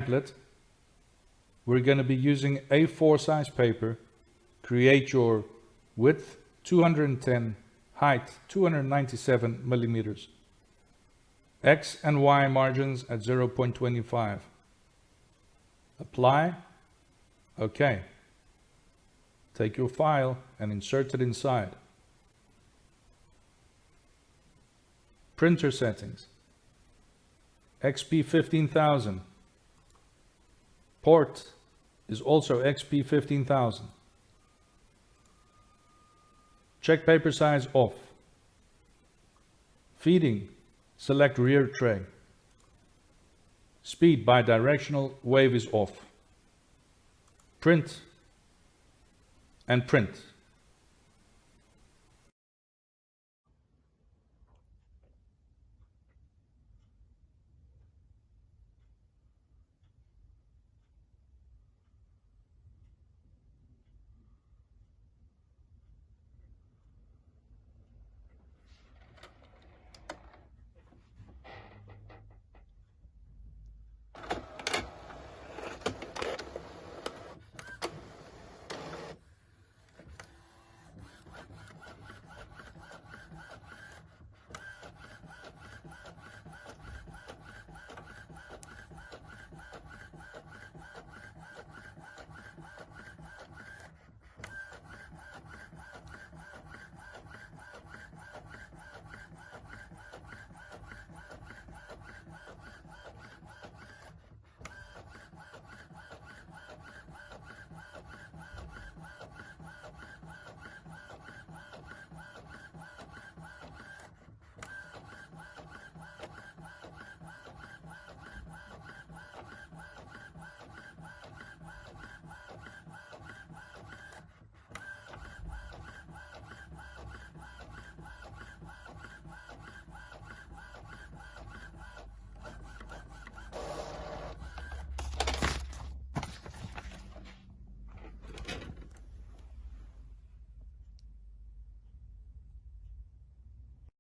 template. We're going to be using A4 size paper. Create your width 210, height 297 millimeters. X and Y margins at 0.25. Apply. OK. Take your file and insert it inside. Printer settings. XP-15000. Port is also XP-15000. Check paper size off. Feeding, select rear tray. Speed bidirectional wave is off. Print and print.